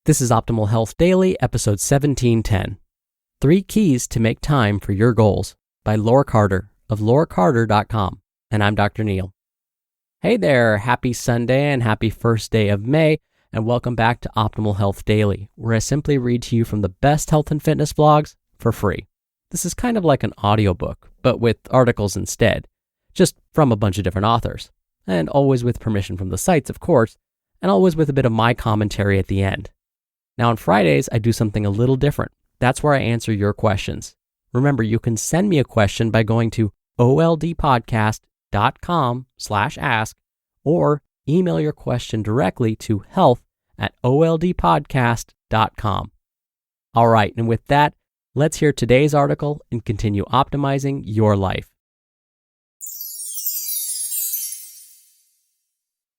This is Optimal Health Daily, episode 1710. 3 Keys to Make Time for Your Goals by Laure of laurecarter.com. And I'm Dr. Neil. Hey there, happy Sunday and happy first day of May, and welcome back to Optimal Health Daily, where I simply read to you from the best health and fitness blogs for free. This is kind of like an audiobook, but with articles instead, just from a bunch of different authors, and always with permission from the sites, of course, and always with a bit of my commentary at the end. Now on Fridays, I do something a little different. That's where I answer your questions. Remember, you can send me a question by going to oldpodcast.com/ask or email your question directly to health@oldpodcast.com. All right, and with that, let's hear today's article and continue optimizing your life.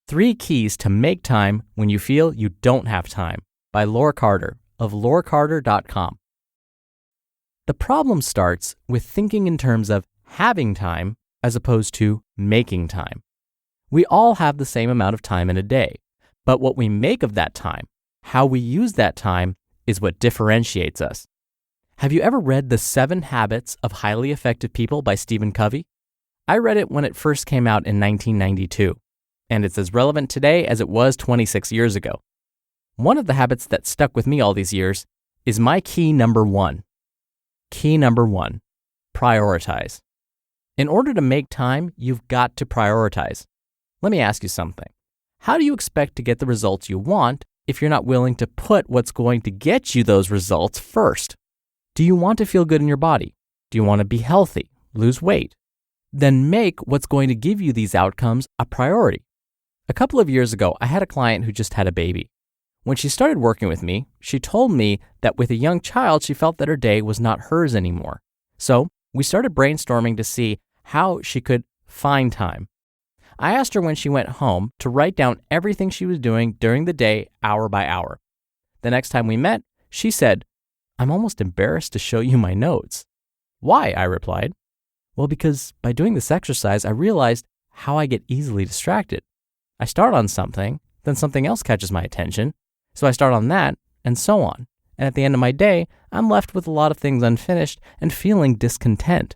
3 Keys to Make Time When You Feel You Don't Have Time by Laure of laurecarter.com. The problem starts with thinking in terms of having time as opposed to making time. We all have the same amount of time in a day, but what we make of that time, how we use that time, is what differentiates us. Have you ever read The 7 Habits of Highly Effective People by Stephen Covey? I read it when it first came out in 1992, and it's as relevant today as it was 26 years ago. One of the habits that stuck with me all these years is my key number 1. Key number 1, prioritize. In order to make time, you've got to prioritize. Let me ask you something. How do you expect to get the results you want if you're not willing to put what's going to get you those results first? Do you want to feel good in your body? Do you want to be healthy, lose weight? Then make what's going to give you these outcomes a priority. A couple of years ago, I had a client who just had a baby. When she started working with me, she told me that with a young child, she felt that her day was not hers anymore. So we started brainstorming to see how she could find time. I asked her when she went home to write down everything she was doing during the day, hour by hour. The next time we met, she said, "I'm almost embarrassed to show you my notes." "Why?" I replied. "Well, because by doing this exercise, I realized how I get easily distracted. I start on something, then something else catches my attention. So I start on that, and so on. And at the end of my day, I'm left with a lot of things unfinished and feeling discontent."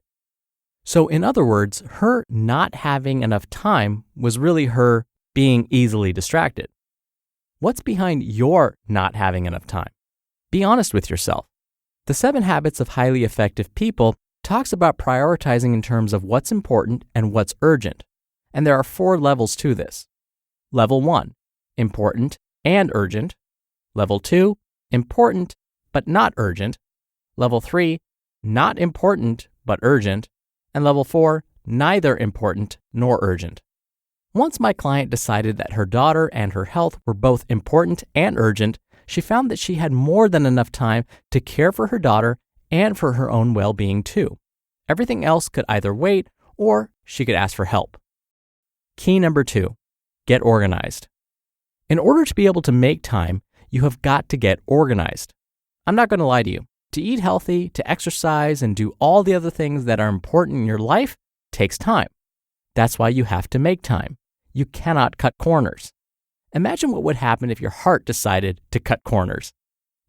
So in other words, her not having enough time was really her being easily distracted. What's behind your not having enough time? Be honest with yourself. The 7 Habits of Highly Effective People talks about prioritizing in terms of what's important and what's urgent. And there are 4 levels to this. Level 1, important and urgent. Level 2, important but not urgent. Level 3, not important but urgent. And level 4, neither important nor urgent. Once my client decided that her daughter and her health were both important and urgent, she found that she had more than enough time to care for her daughter and for her own well-being too. Everything else could either wait or she could ask for help. Key number 2, get organized. In order to be able to make time, you have got to get organized. I'm not going to lie to you. To eat healthy, to exercise, and do all the other things that are important in your life takes time. That's why you have to make time. You cannot cut corners. Imagine what would happen if your heart decided to cut corners.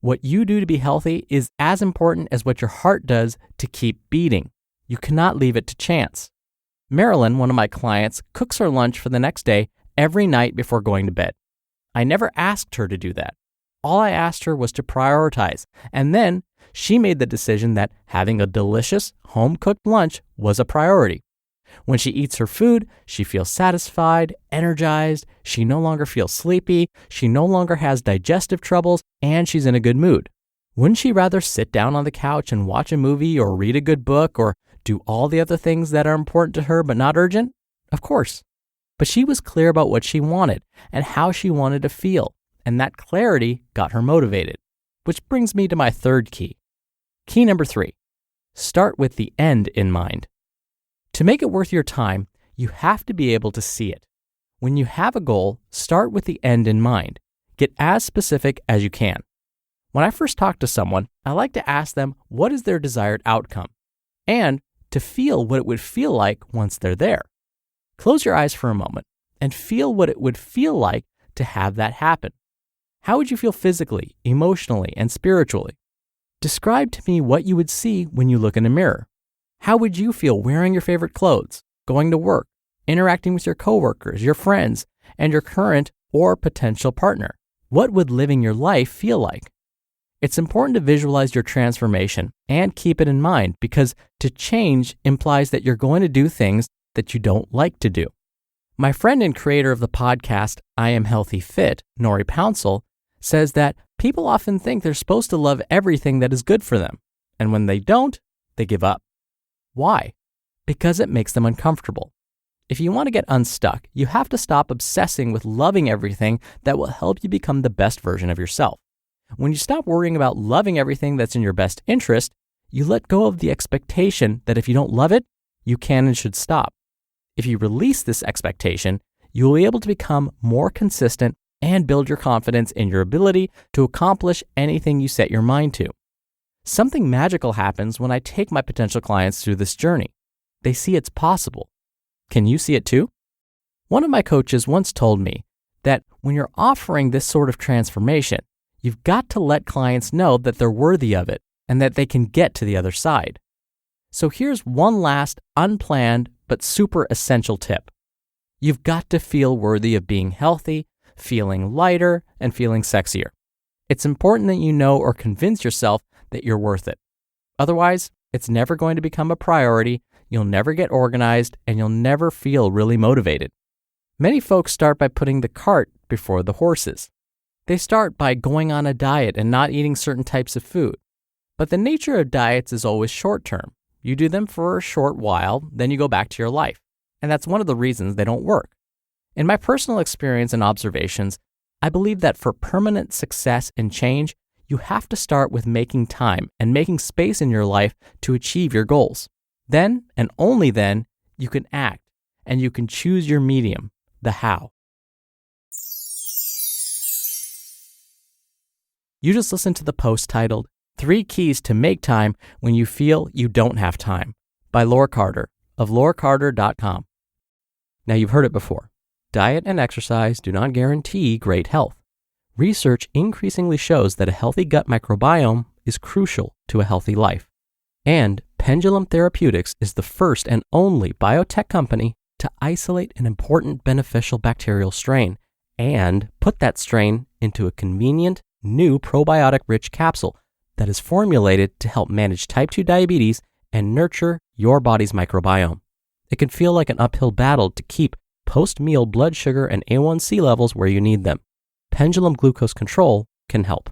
What you do to be healthy is as important as what your heart does to keep beating. You cannot leave it to chance. Marilyn, one of my clients, cooks her lunch for the next day every night before going to bed. I never asked her to do that. All I asked her was to prioritize, and then she made the decision that having a delicious, home-cooked lunch was a priority. When she eats her food, she feels satisfied, energized, she no longer feels sleepy, she no longer has digestive troubles, and she's in a good mood. Wouldn't she rather sit down on the couch and watch a movie or read a good book or do all the other things that are important to her but not urgent? Of course. But she was clear about what she wanted and how she wanted to feel, and that clarity got her motivated. Which brings me to my 3rd key. Key number 3, start with the end in mind. To make it worth your time, you have to be able to see it. When you have a goal, start with the end in mind. Get as specific as you can. When I first talk to someone, I like to ask them what is their desired outcome and to feel what it would feel like once they're there. Close your eyes for a moment and feel what it would feel like to have that happen. How would you feel physically, emotionally, and spiritually? Describe to me what you would see when you look in a mirror. How would you feel wearing your favorite clothes, going to work, interacting with your coworkers, your friends, and your current or potential partner? What would living your life feel like? It's important to visualize your transformation and keep it in mind, because to change implies that you're going to do things that you don't like to do. My friend and creator of the podcast, I Am Healthy Fit, Laure says that people often think they're supposed to love everything that is good for them, and when they don't, they give up. Why? Because it makes them uncomfortable. If you want to get unstuck, you have to stop obsessing with loving everything that will help you become the best version of yourself. When you stop worrying about loving everything that's in your best interest, you let go of the expectation that if you don't love it, you can and should stop. If you release this expectation, you will be able to become more consistent and build your confidence in your ability to accomplish anything you set your mind to. Something magical happens when I take my potential clients through this journey. They see it's possible. Can you see it too? One of my coaches once told me that when you're offering this sort of transformation, you've got to let clients know that they're worthy of it and that they can get to the other side. So here's one last unplanned but super essential tip. You've got to feel worthy of being healthy, feeling lighter, and feeling sexier. It's important that you know or convince yourself that you're worth it. Otherwise, it's never going to become a priority, you'll never get organized, and you'll never feel really motivated. Many folks start by putting the cart before the horses. They start by going on a diet and not eating certain types of food. But the nature of diets is always short-term. You do them for a short while, then you go back to your life. And that's one of the reasons they don't work. In my personal experience and observations, I believe that for permanent success and change, you have to start with making time and making space in your life to achieve your goals. Then, and only then, you can act and you can choose your medium, the how. You just listened to the post titled 3 Keys to Make Time When You Feel You Don't Have Time by Laure Carter of laurecarter.com. Now, you've heard it before. Diet and exercise do not guarantee great health. Research increasingly shows that a healthy gut microbiome is crucial to a healthy life. And Pendulum Therapeutics is the first and only biotech company to isolate an important beneficial bacterial strain and put that strain into a convenient, new probiotic-rich capsule that is formulated to help manage type 2 diabetes and nurture your body's microbiome. It can feel like an uphill battle to keep post-meal blood sugar and A1C levels where you need them. Pendulum Glucose Control can help.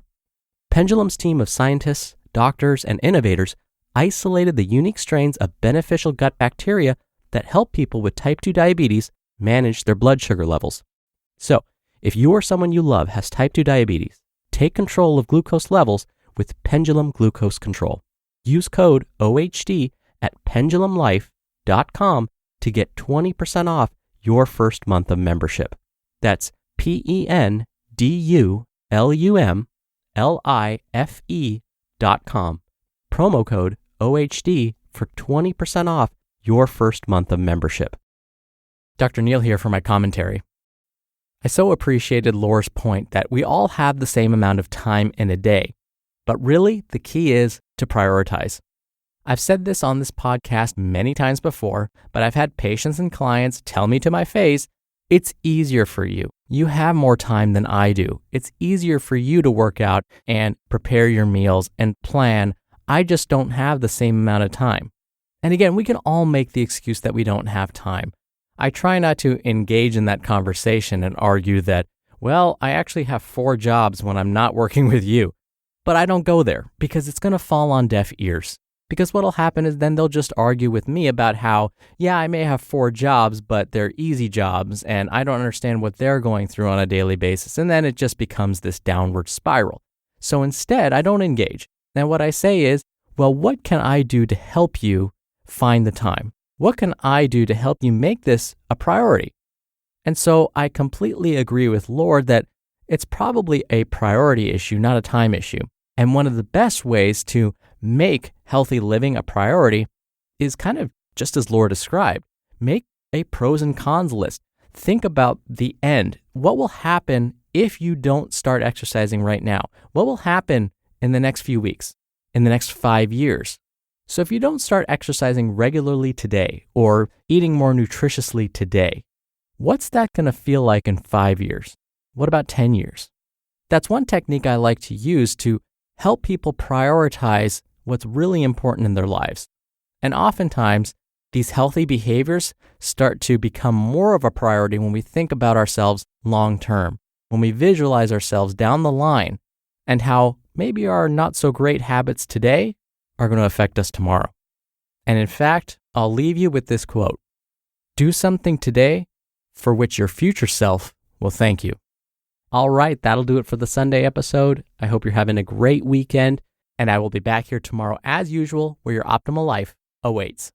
Pendulum's team of scientists, doctors, and innovators isolated the unique strains of beneficial gut bacteria that help people with type 2 diabetes manage their blood sugar levels. So, if you or someone you love has type 2 diabetes, take control of glucose levels with Pendulum Glucose Control. Use code OHD at pendulumlife.com to get 20% off your first month of membership. That's pendulumlife.com. Promo code OHD for 20% off your first month of membership. Dr. Neal here for my commentary. I so appreciated Laure's point that we all have the same amount of time in a day, but really the key is to prioritize. I've said this on this podcast many times before, but I've had patients and clients tell me to my face, it's easier for you. You have more time than I do. It's easier for you to work out and prepare your meals and plan. I just don't have the same amount of time. And again, we can all make the excuse that we don't have time. I try not to engage in that conversation and argue that, well, I actually have 4 jobs when I'm not working with you. But I don't go there because it's going to fall on deaf ears. Because what'll happen is then they'll just argue with me about how, yeah, I may have 4 jobs, but they're easy jobs, and I don't understand what they're going through on a daily basis. And then it just becomes this downward spiral. So instead, I don't engage. And what I say is, well, what can I do to help you find the time? What can I do to help you make this a priority? And so I completely agree with Laure that it's probably a priority issue, not a time issue. And one of the best ways to make healthy living a priority is kind of just as Laure described. Make a pros and cons list. Think about the end. What will happen if you don't start exercising right now? What will happen in the next few weeks, in the next 5 years? So if you don't start exercising regularly today or eating more nutritiously today, what's that going to feel like in 5 years? What about 10 years? That's one technique I like to use to help people prioritize what's really important in their lives. And oftentimes, these healthy behaviors start to become more of a priority when we think about ourselves long term, when we visualize ourselves down the line and how maybe our not so great habits today are going to affect us tomorrow. And in fact, I'll leave you with this quote: do something today for which your future self will thank you. All right, that'll do it for the Sunday episode. I hope you're having a great weekend, and I will be back here tomorrow as usual where your optimal life awaits.